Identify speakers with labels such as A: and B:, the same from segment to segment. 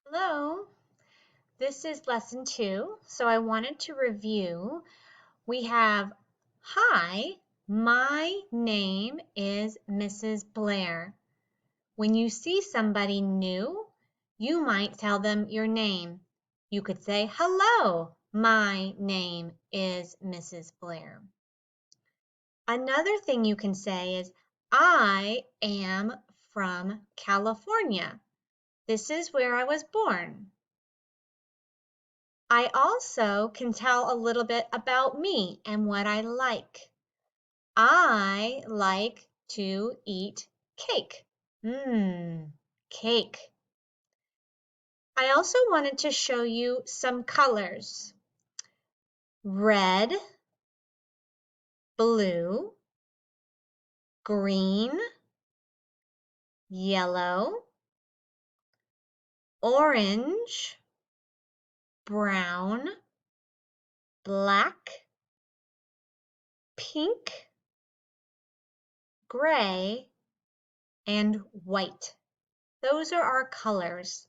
A: Hello, this is lesson 2. So I wanted to review. We have, hi, my name is Mrs. Blair. When you see somebody new, you might tell them your name. You could say, hello, my name is Mrs. Blair. Another thing you can say is, I am from California. This is where I was born. I also can tell a little bit about me and what I like. I like to eat cake. Cake. I also wanted to show you some colors. Red, blue, green, yellow, orange, brown, black, pink, gray, and white. Those are our colors.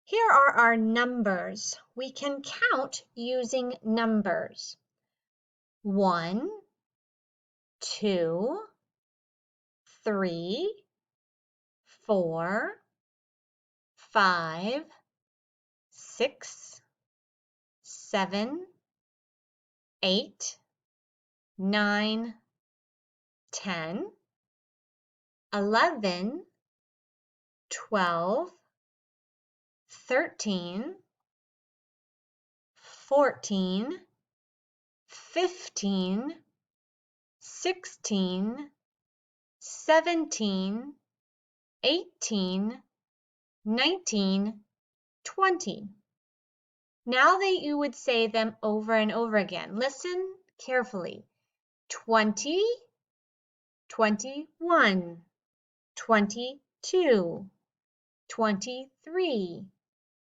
A: Here are our numbers. We can count using numbers. 1, 2, 3, 4, 5, 6, 7, 8, 9, 10, 11, 12, 13, 14, 15, 16, 17, 18, 19, 20. Now that you would say them over and over again, listen carefully. 20, 21, 22, 23,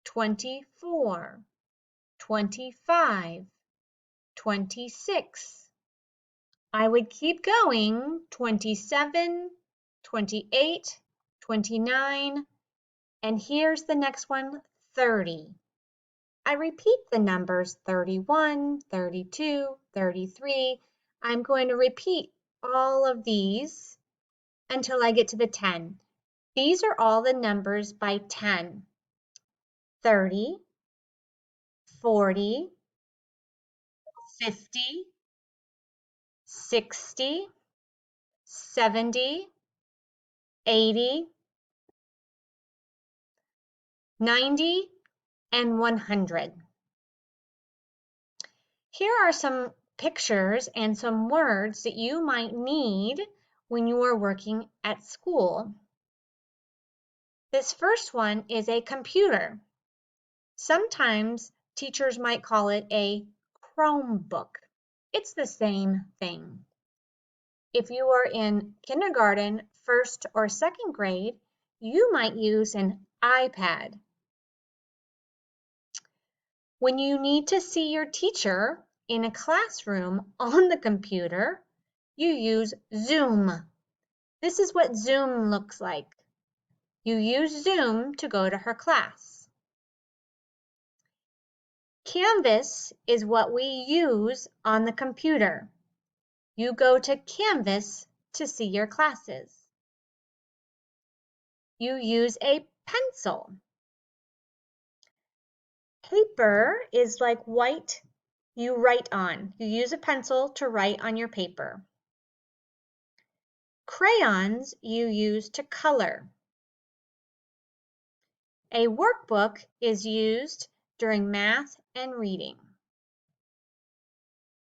A: 24, 25, 26. I would keep going, 27, 28, 29, and here's the next one, 30. I repeat the numbers 31, 32, 33. I'm going to repeat all of these until I get to the 10. These are all the numbers by 10. 30, 40, 50, 60, 70, 80, 90, and 100. Here are some pictures and some words that you might need when you are working at school. This first one is a computer. Sometimes teachers might call it a Chromebook. It's the same thing. If you are in kindergarten, first or second grade, you might use an iPad. When you need to see your teacher in a classroom on the computer, you use Zoom. This is what Zoom looks like. You use Zoom to go to her class. Canvas is what we use on the computer. You go to Canvas to see your classes. You use a pencil. Paper is like white you write on. You use a pencil to write on your paper. Crayons you use to color. A workbook is used during math and reading.